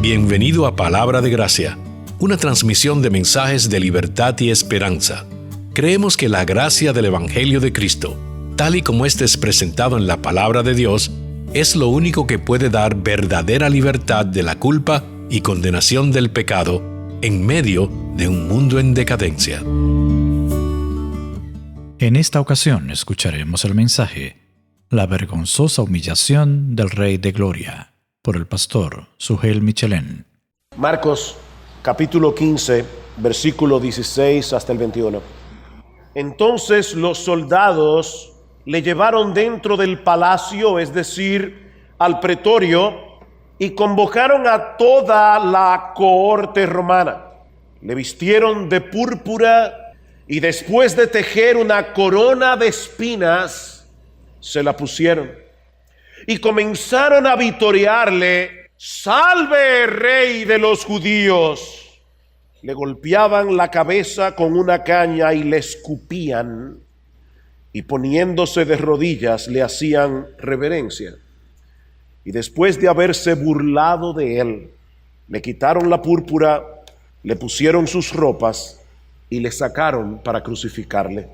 Bienvenido a Palabra de Gracia, una transmisión de mensajes de libertad y esperanza. Creemos que la gracia del Evangelio de Cristo, tal y como este es presentado en la Palabra de Dios, es lo único que puede dar verdadera libertad de la culpa y condenación del pecado en medio de un mundo en decadencia. En esta ocasión escucharemos el mensaje La vergonzosa humillación del Rey de Gloria, por el pastor Sugel Michelén. Marcos capítulo 15, versículo 16 hasta el 21. Entonces los soldados le llevaron dentro del palacio, es decir, al pretorio, y convocaron a toda la cohorte romana. Le vistieron de púrpura y después de tejer una corona de espinas, se la pusieron. Y comenzaron a vitorearle: ¡Salve, Rey de los judíos! Le golpeaban la cabeza con una caña y le escupían, y poniéndose de rodillas le hacían reverencia. Y después de haberse burlado de él, le quitaron la púrpura, le pusieron sus ropas y le sacaron para crucificarle.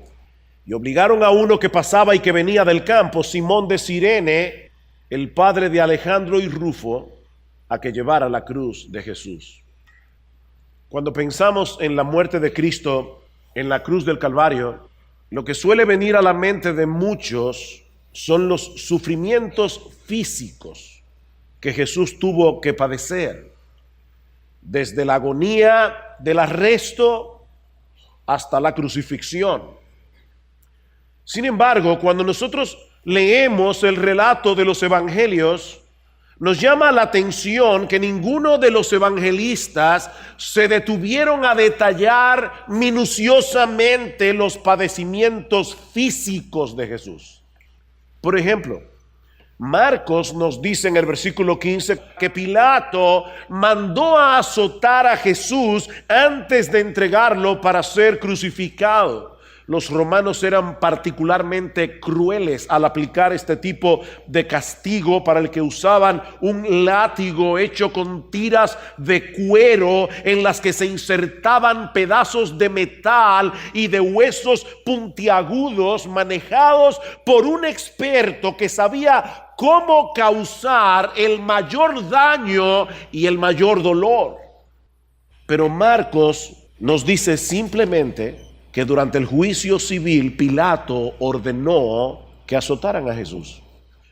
Y obligaron a uno que pasaba y que venía del campo, Simón de Cirene, el padre de Alejandro y Rufo, a que llevara la cruz de Jesús. Cuando pensamos en la muerte de Cristo en la cruz del Calvario, lo que suele venir a la mente de muchos son los sufrimientos físicos que Jesús tuvo que padecer, desde la agonía del arresto hasta la crucifixión. Sin embargo, cuando nosotros leemos el relato de los evangelios, nos llama la atención que ninguno de los evangelistas se detuvieron a detallar minuciosamente los padecimientos físicos de Jesús. Por ejemplo, Marcos nos dice en el versículo 15 que Pilato mandó a azotar a Jesús antes de entregarlo para ser crucificado. Los romanos eran particularmente crueles al aplicar este tipo de castigo, para el que usaban un látigo hecho con tiras de cuero en las que se insertaban pedazos de metal y de huesos puntiagudos manejados por un experto que sabía cómo causar el mayor daño y el mayor dolor. Pero Marcos nos dice simplemente que durante el juicio civil Pilato ordenó que azotaran a Jesús.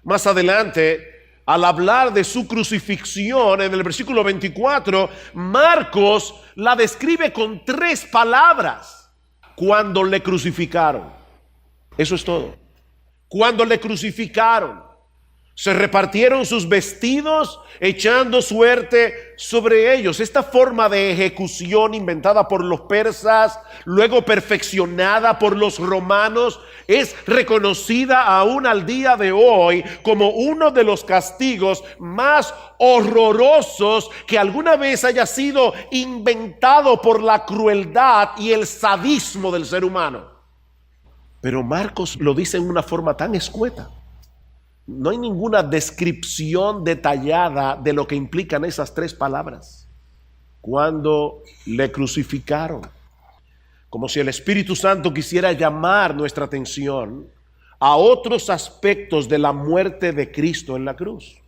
Más adelante, al hablar de su crucifixión, en el versículo 24, Marcos la describe con 3 palabras: cuando le crucificaron. Eso es todo. Cuando le crucificaron, se repartieron sus vestidos echando suerte sobre ellos. Esta forma de ejecución inventada por los persas, luego perfeccionada por los romanos, es reconocida aún al día de hoy como uno de los castigos más horrorosos que alguna vez haya sido inventado por la crueldad y el sadismo del ser humano. Pero Marcos lo dice en una forma tan escueta. No hay ninguna descripción detallada de lo que implican esas 3 palabras. Cuando le crucificaron. Como si el Espíritu Santo quisiera llamar nuestra atención a otros aspectos de la muerte de Cristo en la cruz.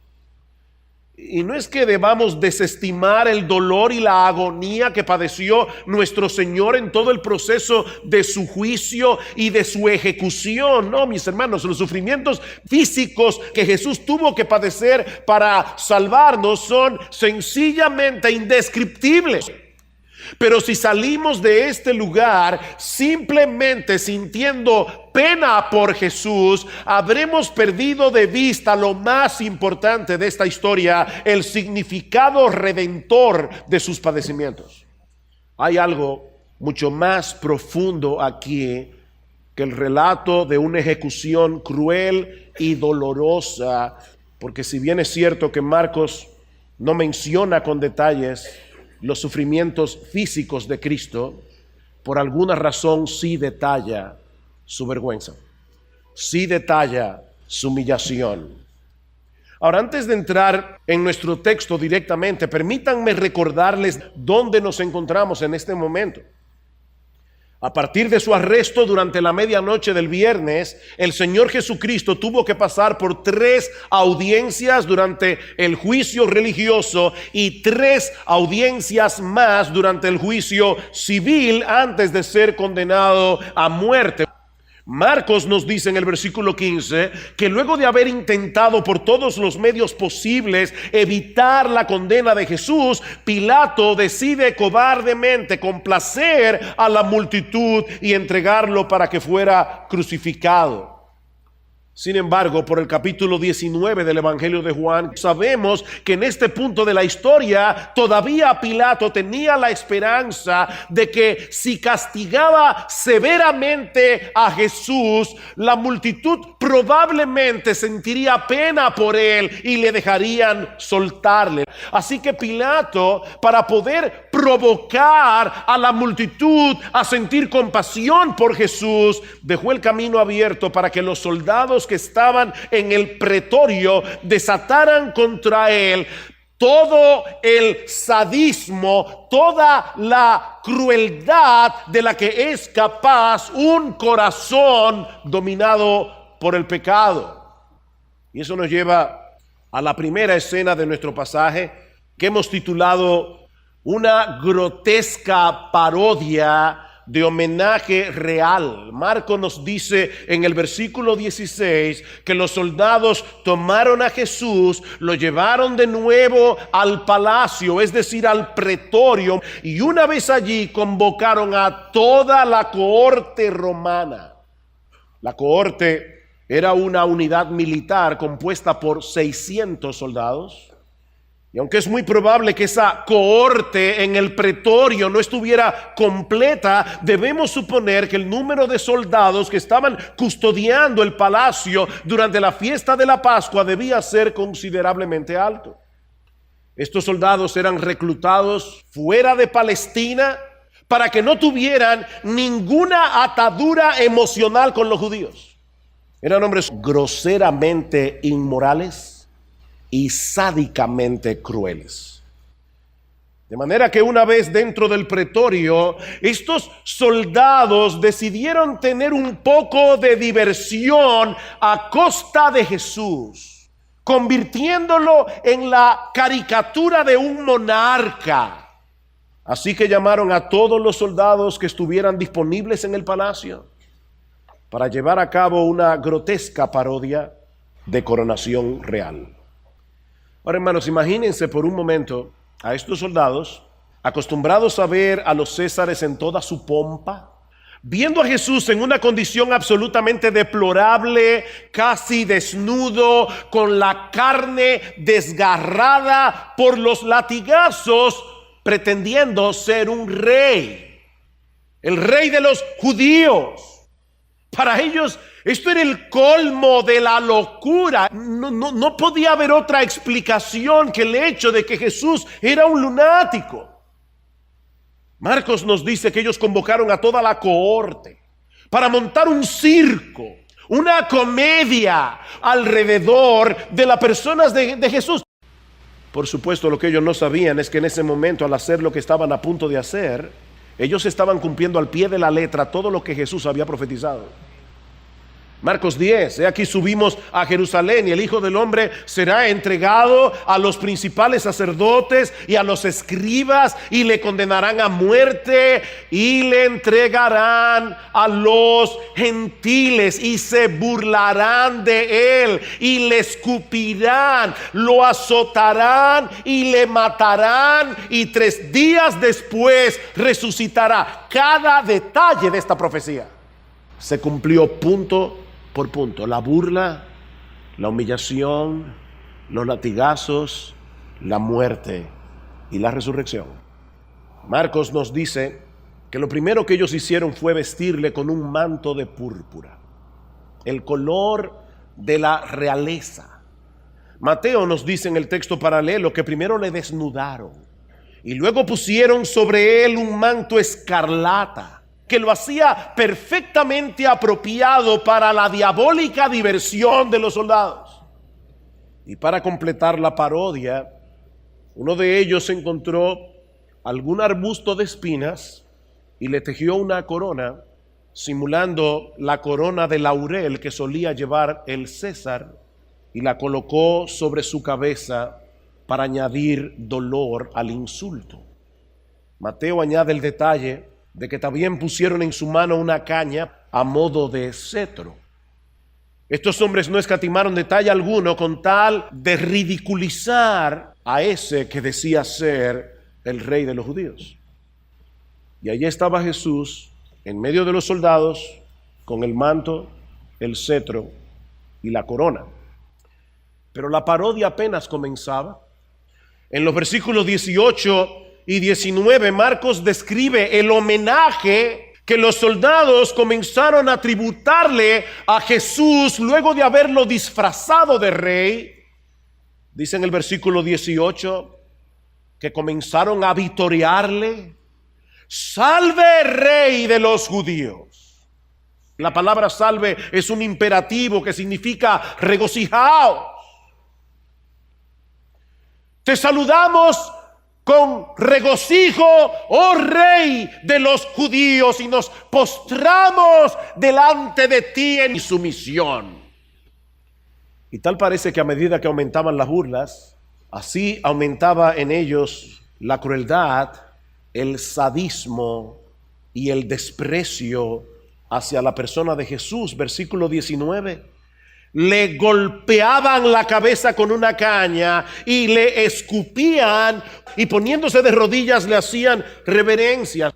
Y no es que debamos desestimar el dolor y la agonía que padeció nuestro Señor en todo el proceso de su juicio y de su ejecución. No, mis hermanos, los sufrimientos físicos que Jesús tuvo que padecer para salvarnos son sencillamente indescriptibles. Pero si salimos de este lugar simplemente sintiendo pena por Jesús, habremos perdido de vista lo más importante de esta historia: el significado redentor de sus padecimientos. Hay algo mucho más profundo aquí que el relato de una ejecución cruel y dolorosa, porque si bien es cierto que Marcos no menciona con detalles los sufrimientos físicos de Cristo, por alguna razón sí detalla su vergüenza, sí detalla su humillación. Ahora, antes de entrar en nuestro texto directamente, permítanme recordarles dónde nos encontramos en este momento. A partir de su arresto durante la medianoche del viernes, el Señor Jesucristo tuvo que pasar por 3 audiencias durante el juicio religioso y 3 audiencias más durante el juicio civil antes de ser condenado a muerte. Marcos nos dice en el versículo 15 que luego de haber intentado por todos los medios posibles evitar la condena de Jesús, Pilato decide cobardemente complacer a la multitud y entregarlo para que fuera crucificado. Sin embargo, por el capítulo 19 del Evangelio de Juan, sabemos que en este punto de la historia todavía Pilato tenía la esperanza de que si castigaba severamente a Jesús, la multitud probablemente sentiría pena por él y le dejarían soltarle. Así que Pilato, para poder provocar a la multitud a sentir compasión por Jesús, dejó el camino abierto para que los soldados que estaban en el pretorio desataran contra él todo el sadismo, toda la crueldad de la que es capaz un corazón dominado por el pecado. Y eso nos lleva a la primera escena de nuestro pasaje, que hemos titulado una grotesca parodia de homenaje real. Marcos nos dice en el versículo 16 que los soldados tomaron a Jesús, lo llevaron de nuevo al palacio, es decir, al pretorio, y una vez allí convocaron a toda la cohorte romana. La cohorte era una unidad militar compuesta por 600 soldados. Y aunque es muy probable que esa cohorte en el pretorio no estuviera completa, debemos suponer que el número de soldados que estaban custodiando el palacio durante la fiesta de la Pascua debía ser considerablemente alto. Estos soldados eran reclutados fuera de Palestina para que no tuvieran ninguna atadura emocional con los judíos. Eran hombres groseramente inmorales y sádicamente crueles. De manera que una vez dentro del pretorio, estos soldados decidieron tener un poco de diversión a costa de Jesús, convirtiéndolo en la caricatura de un monarca. Así que llamaron a todos los soldados que estuvieran disponibles en el palacio para llevar a cabo una grotesca parodia de coronación real. Ahora, hermanos, imagínense por un momento a estos soldados acostumbrados a ver a los césares en toda su pompa, viendo a Jesús en una condición absolutamente deplorable, casi desnudo, con la carne desgarrada por los latigazos, pretendiendo ser un rey, el rey de los judíos. Para ellos esto era el colmo de la locura. No podía haber otra explicación que el hecho de que Jesús era un lunático. Marcos nos dice que ellos convocaron a toda la cohorte para montar un circo, una comedia alrededor de las personas de Jesús. Por supuesto, lo que ellos no sabían es que en ese momento, al hacer lo que estaban a punto de hacer, ellos estaban cumpliendo al pie de la letra todo lo que Jesús había profetizado. Marcos 10, aquí subimos a Jerusalén y el Hijo del Hombre será entregado a los principales sacerdotes y a los escribas y le condenarán a muerte y le entregarán a los gentiles y se burlarán de él y le escupirán, lo azotarán y le matarán y 3 días después resucitará. Cada detalle de esta profecía se cumplió punto por punto. La burla, la humillación, los latigazos, la muerte y la resurrección. Marcos nos dice que lo primero que ellos hicieron fue vestirle con un manto de púrpura, el color de la realeza. Mateo nos dice en el texto paralelo que primero le desnudaron y luego pusieron sobre él un manto escarlata, que lo hacía perfectamente apropiado para la diabólica diversión de los soldados. Y para completar la parodia, uno de ellos encontró algún arbusto de espinas y le tejió una corona, simulando la corona de laurel que solía llevar el César, y la colocó sobre su cabeza para añadir dolor al insulto. Mateo añade el detalle de que también pusieron en su mano una caña a modo de cetro. Estos hombres no escatimaron detalle alguno con tal de ridiculizar a ese que decía ser el rey de los judíos. Y allí estaba Jesús en medio de los soldados con el manto, el cetro y la corona. Pero la parodia apenas comenzaba. En los versículos 18 y 19, Marcos describe el homenaje que los soldados comenzaron a tributarle a Jesús luego de haberlo disfrazado de rey. Dice en el versículo 18 que comenzaron a vitorearle: salve, rey de los judíos. La palabra salve es un imperativo que significa regocijaos. Te saludamos con regocijo, oh rey de los judíos, y nos postramos delante de ti en sumisión. Y tal parece que a medida que aumentaban las burlas, así aumentaba en ellos la crueldad, el sadismo y el desprecio hacia la persona de Jesús. Versículo 19. Le golpeaban la cabeza con una caña y le escupían, y poniéndose de rodillas le hacían reverencias.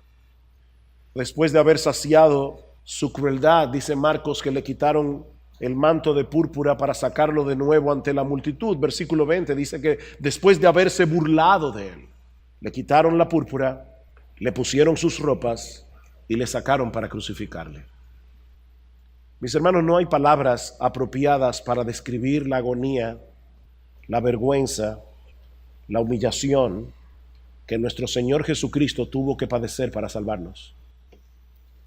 Después de haber saciado su crueldad, dice Marcos que le quitaron el manto de púrpura para sacarlo de nuevo ante la multitud. Versículo 20 dice que después de haberse burlado de él, le quitaron la púrpura, le pusieron sus ropas y le sacaron para crucificarle. Mis hermanos, no hay palabras apropiadas para describir la agonía, la vergüenza, la humillación que nuestro Señor Jesucristo tuvo que padecer para salvarnos.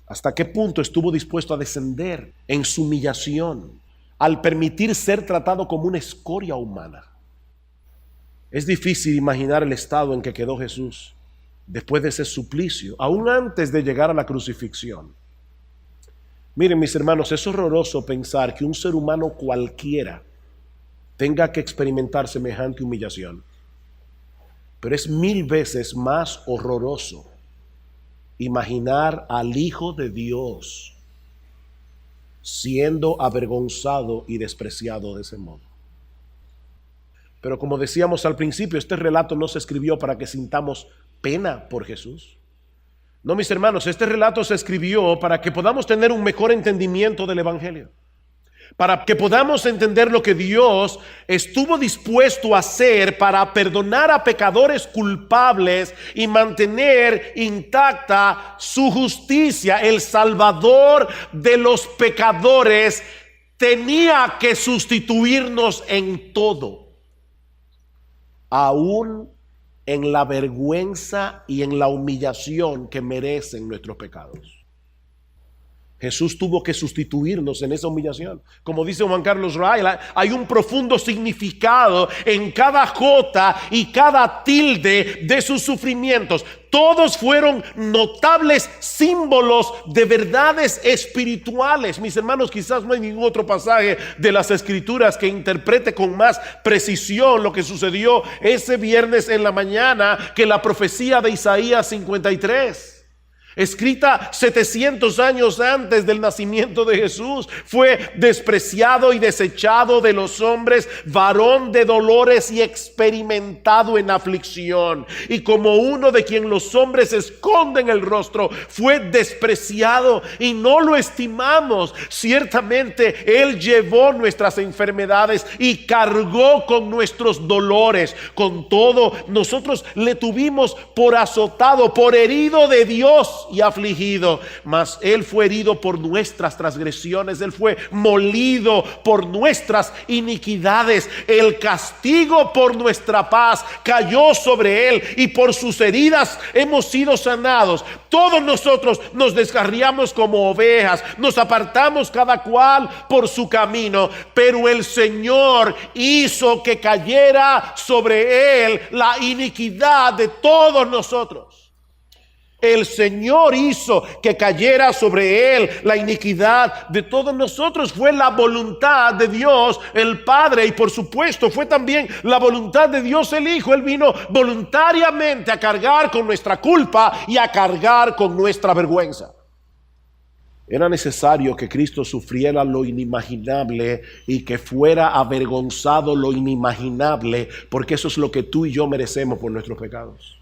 ¿Hasta qué punto estuvo dispuesto a descender en su humillación al permitir ser tratado como una escoria humana? Es difícil imaginar el estado en que quedó Jesús después de ese suplicio, aún antes de llegar a la crucifixión. Miren, mis hermanos, es horroroso pensar que un ser humano cualquiera tenga que experimentar semejante humillación. Pero es 1000 veces más horroroso imaginar al Hijo de Dios siendo avergonzado y despreciado de ese modo. Pero como decíamos al principio, este relato no se escribió para que sintamos pena por Jesús. No, mis hermanos, este relato se escribió para que podamos tener un mejor entendimiento del Evangelio, para que podamos entender lo que Dios estuvo dispuesto a hacer para perdonar a pecadores culpables y mantener intacta su justicia. El Salvador de los pecadores tenía que sustituirnos en todo, aún en la vergüenza y en la humillación que merecen nuestros pecados. Jesús tuvo que sustituirnos en esa humillación. Como dice Juan Carlos Ray, hay un profundo significado en cada jota y cada tilde de sus sufrimientos. Todos fueron notables símbolos de verdades espirituales. Mis hermanos, quizás no hay ningún otro pasaje de las Escrituras que interprete con más precisión lo que sucedió ese viernes en la mañana que la profecía de Isaías 53. Escrita 700 años antes del nacimiento de Jesús. Fue despreciado y desechado de los hombres, varón de dolores y experimentado en aflicción. Y como uno de quien los hombres esconden el rostro, fue despreciado y no lo estimamos. Ciertamente Él llevó nuestras enfermedades y cargó con nuestros dolores. Con todo, nosotros le tuvimos por azotado, por herido de Dios Dios y afligido, mas Él fue herido por nuestras transgresiones, Él fue molido por nuestras iniquidades. El castigo por nuestra paz cayó sobre Él, y por sus heridas hemos sido sanados. Todos nosotros nos descarriamos como ovejas, nos apartamos cada cual por su camino, pero el Señor hizo que cayera sobre Él la iniquidad de todos nosotros. El Señor hizo que cayera sobre Él la iniquidad de todos nosotros. Fue la voluntad de Dios el Padre, y por supuesto fue también la voluntad de Dios el Hijo. Él vino voluntariamente a cargar con nuestra culpa y a cargar con nuestra vergüenza. Era necesario que Cristo sufriera lo inimaginable y que fuera avergonzado lo inimaginable, porque eso es lo que tú y yo merecemos por nuestros pecados.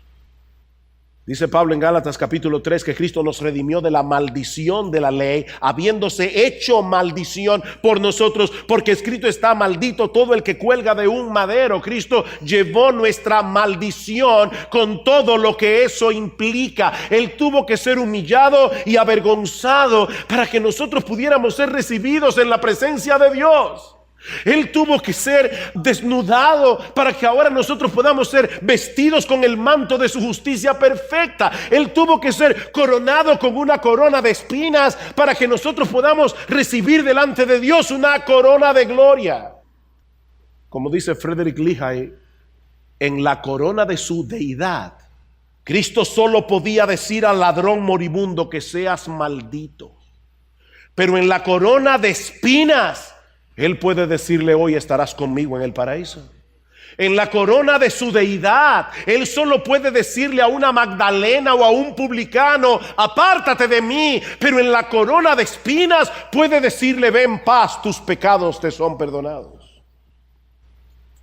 Dice Pablo en Gálatas capítulo 3 que Cristo nos redimió de la maldición de la ley, habiéndose hecho maldición por nosotros, porque escrito está: maldito todo el que cuelga de un madero. Cristo llevó nuestra maldición con todo lo que eso implica. Él tuvo que ser humillado y avergonzado para que nosotros pudiéramos ser recibidos en la presencia de Dios. Él tuvo que ser desnudado para que ahora nosotros podamos ser vestidos con el manto de su justicia perfecta. Él tuvo que ser coronado con una corona de espinas para que nosotros podamos recibir delante de Dios una corona de gloria. Como dice Frederick Lehigh, en la corona de su deidad, Cristo solo podía decir al ladrón moribundo que seas maldito. Pero en la corona de espinas, Él puede decirle: hoy estarás conmigo en el paraíso. En la corona de su deidad, Él solo puede decirle a una Magdalena o a un publicano: apártate de mí. Pero en la corona de espinas puede decirle: ve en paz, tus pecados te son perdonados.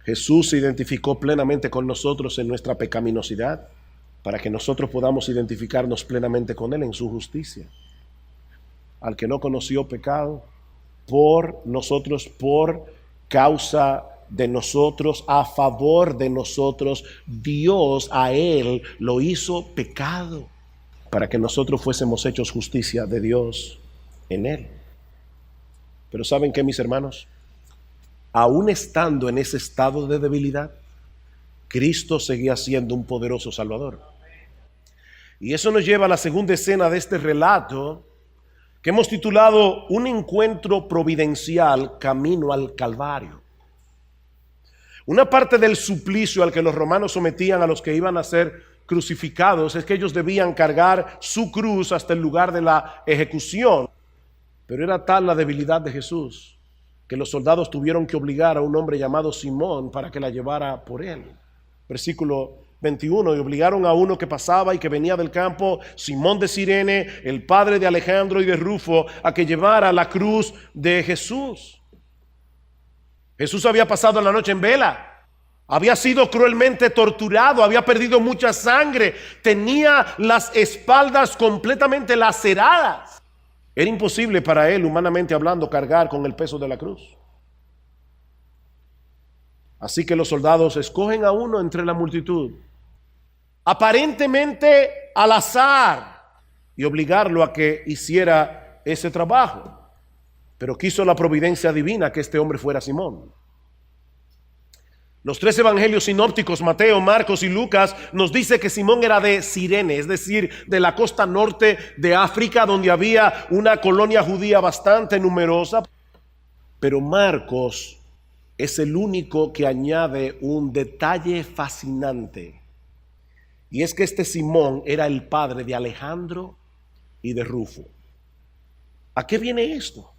Jesús se identificó plenamente con nosotros en nuestra pecaminosidad, para que nosotros podamos identificarnos plenamente con Él en su justicia. Al que no conoció pecado, por nosotros, por causa de nosotros, a favor de nosotros, Dios a Él lo hizo pecado, para que nosotros fuésemos hechos justicia de Dios en Él. Pero ¿saben qué, mis hermanos? Aún estando en ese estado de debilidad, Cristo seguía siendo un poderoso Salvador. Y eso nos lleva a la segunda escena de este relato, que hemos titulado Un encuentro providencial camino al Calvario. Una parte del suplicio al que los romanos sometían a los que iban a ser crucificados es que ellos debían cargar su cruz hasta el lugar de la ejecución. Pero era tal la debilidad de Jesús que los soldados tuvieron que obligar a un hombre llamado Simón para que la llevara por él. Versículo 21, y obligaron a uno que pasaba y que venía del campo, Simón de Cirene, el padre de Alejandro y de Rufo, a que llevara la cruz de Jesús. Jesús había pasado la noche en vela, había sido cruelmente torturado, había perdido mucha sangre, tenía las espaldas completamente laceradas. Era imposible para él, humanamente hablando, cargar con el peso de la cruz. Así que los soldados escogen a uno entre la multitud, aparentemente al azar, y obligarlo a que hiciera ese trabajo. Pero quiso la providencia divina que este hombre fuera Simón. Los tres evangelios sinópticos, Mateo, Marcos y Lucas, nos dice que Simón era de Cirene, es decir, de la costa norte de África, donde había una colonia judía bastante numerosa. Pero Marcos es el único que añade un detalle fascinante, y es que este Simón era el padre de Alejandro y de Rufo. ¿A qué viene esto?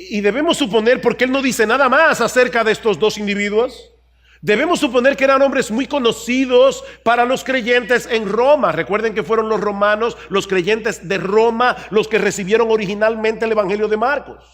Y debemos suponer, porque él no dice nada más acerca de estos dos individuos, debemos suponer que eran hombres muy conocidos para los creyentes en Roma. Recuerden que fueron los romanos, los creyentes de Roma, los que recibieron originalmente el evangelio de Marcos.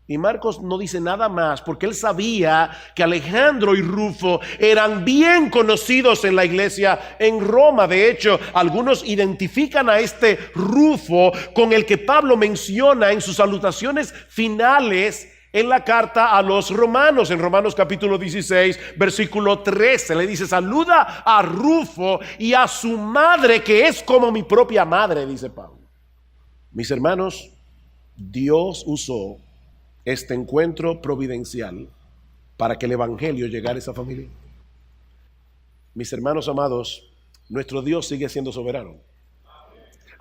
Y Marcos no dice nada más porque él sabía que Alejandro y Rufo eran bien conocidos en la iglesia en Roma. De hecho, algunos identifican a este Rufo con el que Pablo menciona en sus salutaciones finales En la carta a los romanos, en Romanos capítulo 16, versículo 13, le dice: saluda a Rufo y a su madre, que es como mi propia madre, dice Pablo. Mis hermanos, Dios usó este encuentro providencial para que el evangelio llegara a esa familia. Mis hermanos amados, nuestro Dios sigue siendo soberano.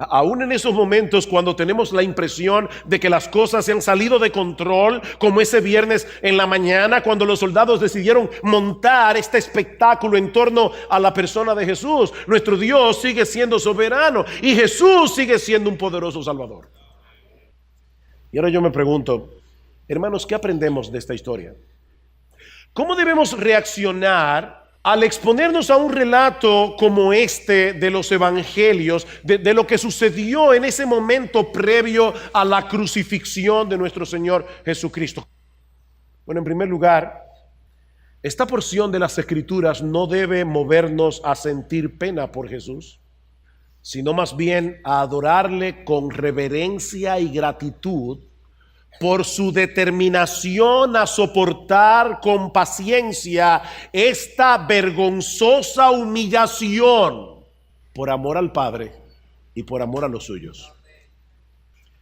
Aún en esos momentos cuando tenemos la impresión de que las cosas se han salido de control, como ese viernes en la mañana cuando los soldados decidieron montar este espectáculo en torno a la persona de Jesús, nuestro Dios sigue siendo soberano y Jesús sigue siendo un poderoso Salvador. Y ahora yo me pregunto, hermanos, ¿qué aprendemos de esta historia? ¿Cómo debemos reaccionar al exponernos a un relato como este de los evangelios, de lo que sucedió en ese momento previo a la crucifixión de nuestro Señor Jesucristo? Bueno, en primer lugar, esta porción de las Escrituras no debe movernos a sentir pena por Jesús, sino más bien a adorarle con reverencia y gratitud por su determinación a soportar con paciencia esta vergonzosa humillación por amor al Padre y por amor a los suyos.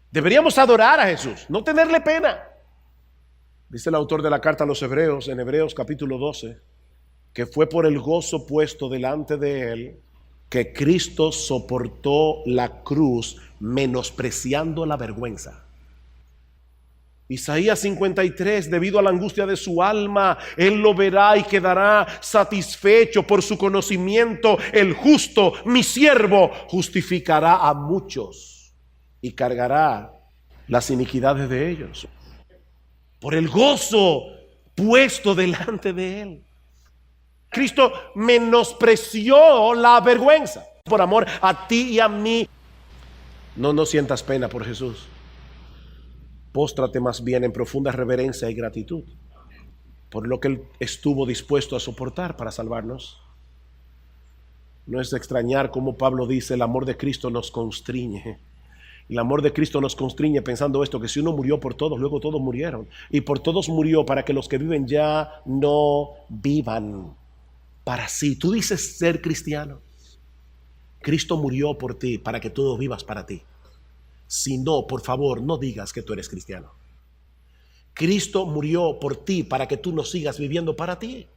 Deberíamos adorar a Jesús, no tenerle pena. Dice el autor de la carta a los Hebreos, en Hebreos capítulo 12, que fue por el gozo puesto delante de él que Cristo soportó la cruz, menospreciando la vergüenza. Isaías 53, debido a la angustia de su alma, él lo verá y quedará satisfecho. Por su conocimiento, el justo, mi siervo, justificará a muchos y cargará las iniquidades de ellos. Por el gozo puesto delante de él, Cristo menospreció la vergüenza por amor a ti y a mí. No sientas pena por Jesús. Póstrate más bien en profunda reverencia y gratitud por lo que Él estuvo dispuesto a soportar para salvarnos. No es de extrañar cómo Pablo dice: el amor de Cristo nos constriñe. El amor de Cristo nos constriñe pensando esto, que si uno murió por todos, luego todos murieron. Y por todos murió para que los que viven ya no vivan para sí. Tú dices ser cristiano. Cristo murió por ti para que tú vivas para ti. Si no, por favor, no digas que tú eres cristiano. Cristo murió por ti para que tú no sigas viviendo para ti.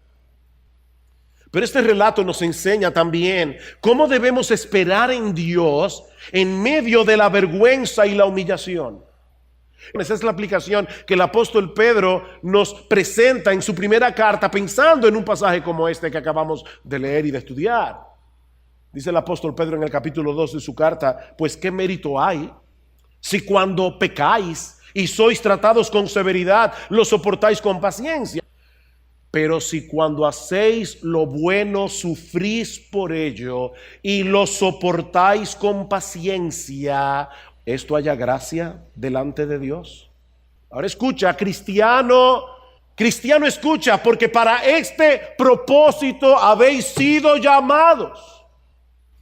Pero este relato nos enseña también cómo debemos esperar en Dios en medio de la vergüenza y la humillación. Esa es la aplicación que el apóstol Pedro nos presenta en su primera carta, pensando en un pasaje como este que acabamos de leer y de estudiar. Dice el apóstol Pedro en el capítulo 2 de su carta: pues qué mérito hay si cuando pecáis y sois tratados con severidad, lo soportáis con paciencia. Pero si cuando hacéis lo bueno sufrís por ello y lo soportáis con paciencia, ¿esto haya gracia delante de Dios? Ahora escucha, cristiano, escucha, porque para este propósito habéis sido llamados.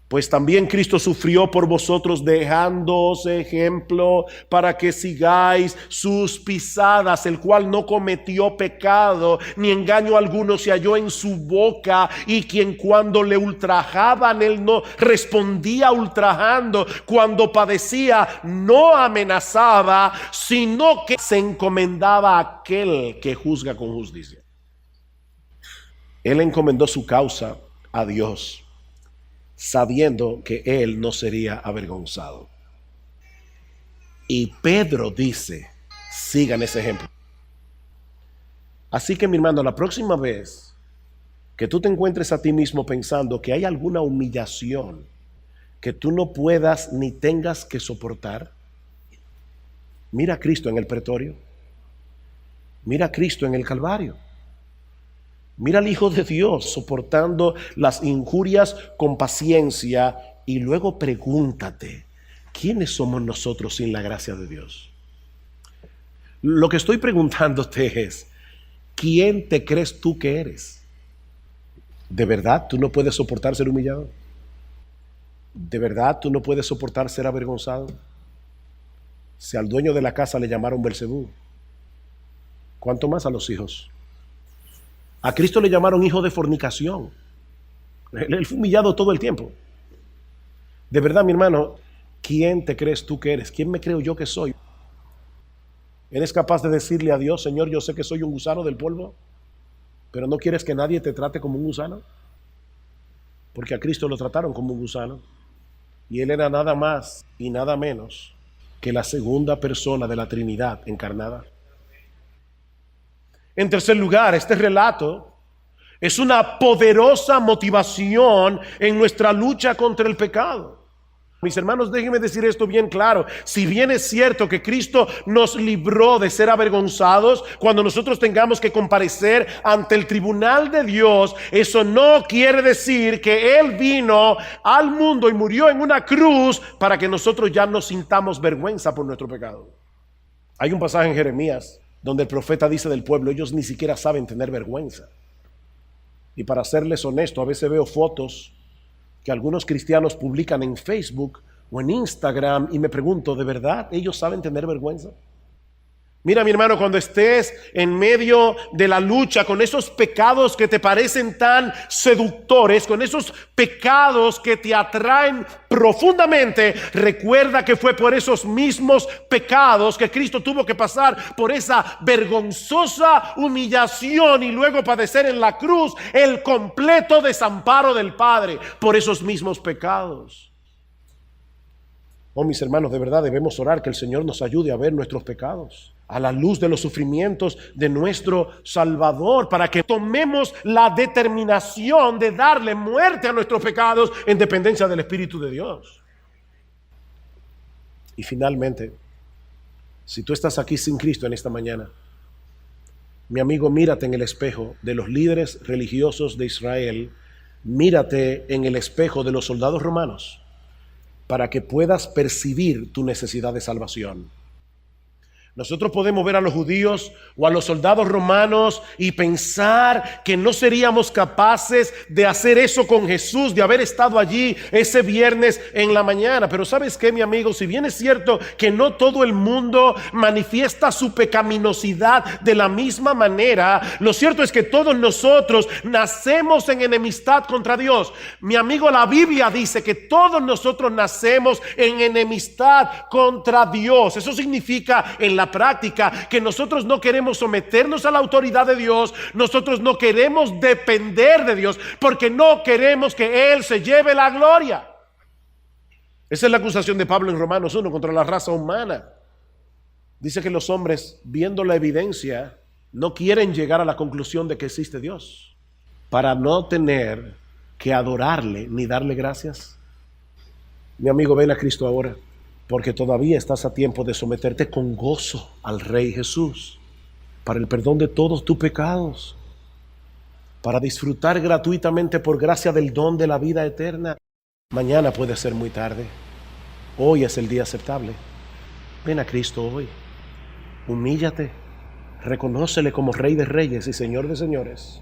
Pues también Cristo sufrió por vosotros, dejándoos ejemplo para que sigáis sus pisadas, el cual no cometió pecado, ni engaño alguno se halló en su boca, y quien cuando le ultrajaban, él no respondía ultrajando, cuando padecía no amenazaba, sino que se encomendaba a aquel que juzga con justicia. Él encomendó su causa a Dios, sabiendo que él no sería avergonzado. Y Pedro dice: sigan ese ejemplo. Así que, mi hermano, la próxima vez que tú te encuentres a ti mismo pensando que hay alguna humillación que tú no puedas ni tengas que soportar, mira a Cristo en el pretorio, mira a Cristo en el Calvario. Mira al Hijo de Dios soportando las injurias con paciencia, y luego pregúntate: ¿quiénes somos nosotros sin la gracia de Dios? Lo que estoy preguntándote es: ¿quién te crees tú que eres? ¿De verdad tú no puedes soportar ser humillado? ¿De verdad tú no puedes soportar ser avergonzado? Si al dueño de la casa le llamaron Belcebú, ¿Cuánto más a los hijos? A Cristo le llamaron hijo de fornicación. Él fue humillado todo el tiempo. De verdad, mi hermano, ¿quién te crees tú que eres? ¿Quién me creo yo que soy? ¿Eres capaz de decirle a Dios, Señor, yo sé que soy un gusano del polvo, pero no quieres que nadie te trate como un gusano? Porque a Cristo lo trataron como un gusano. Y Él era nada más y nada menos que la segunda persona de la Trinidad encarnada. En tercer lugar, este relato es una poderosa motivación en nuestra lucha contra el pecado. Mis hermanos, déjenme decir esto bien claro. Si bien es cierto que Cristo nos libró de ser avergonzados cuando nosotros tengamos que comparecer ante el tribunal de Dios, eso no quiere decir que Él vino al mundo y murió en una cruz para que nosotros ya no sintamos vergüenza por nuestro pecado. Hay un pasaje en Jeremías donde el profeta dice del pueblo, ellos ni siquiera saben tener vergüenza. Y para serles honesto, a veces veo fotos que algunos cristianos publican en Facebook o en Instagram y me pregunto, ¿de verdad ellos saben tener vergüenza? Mira, mi hermano, cuando estés en medio de la lucha con esos pecados que te parecen tan seductores, con esos pecados que te atraen profundamente, recuerda que fue por esos mismos pecados que Cristo tuvo que pasar por esa vergonzosa humillación y luego padecer en la cruz el completo desamparo del Padre por esos mismos pecados. Oh, mis hermanos, de verdad debemos orar que el Señor nos ayude a ver nuestros pecados a la luz de los sufrimientos de nuestro Salvador, para que tomemos la determinación de darle muerte a nuestros pecados en dependencia del Espíritu de Dios. Y finalmente, si tú estás aquí sin Cristo en esta mañana, mi amigo, mírate en el espejo de los líderes religiosos de Israel, mírate en el espejo de los soldados romanos, para que puedas percibir tu necesidad de salvación. Nosotros podemos ver a los judíos o a los soldados romanos y pensar que no seríamos capaces de hacer eso con Jesús, de haber estado allí ese viernes en la mañana. Pero ¿sabes qué, mi amigo? Si bien es cierto que no todo el mundo manifiesta su pecaminosidad de la misma manera, lo cierto es que todos nosotros nacemos en enemistad contra Dios. Mi amigo, la Biblia dice que todos nosotros nacemos en enemistad contra Dios. Eso significa en la práctica que nosotros no queremos someternos a la autoridad de Dios, nosotros no queremos depender de Dios porque no queremos que Él se lleve la gloria. Esa es la acusación de Pablo en Romanos 1 contra la raza humana. Dice que los hombres, viendo la evidencia, no quieren llegar a la conclusión de que existe Dios para no tener que adorarle ni darle gracias. Mi amigo, ven a Cristo ahora, porque todavía estás a tiempo de someterte con gozo al Rey Jesús para el perdón de todos tus pecados, para disfrutar gratuitamente por gracia del don de la vida eterna. Mañana puede ser muy tarde. Hoy es el día aceptable. Ven a Cristo hoy. Humíllate. Reconócele como Rey de Reyes y Señor de Señores.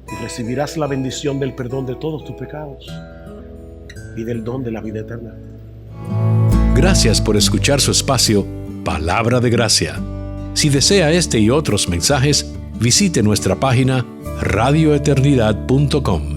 Y recibirás la bendición del perdón de todos tus pecados y del don de la vida eterna. Gracias por escuchar su espacio Palabra de Gracia. Si desea este y otros mensajes, visite nuestra página radioeternidad.com.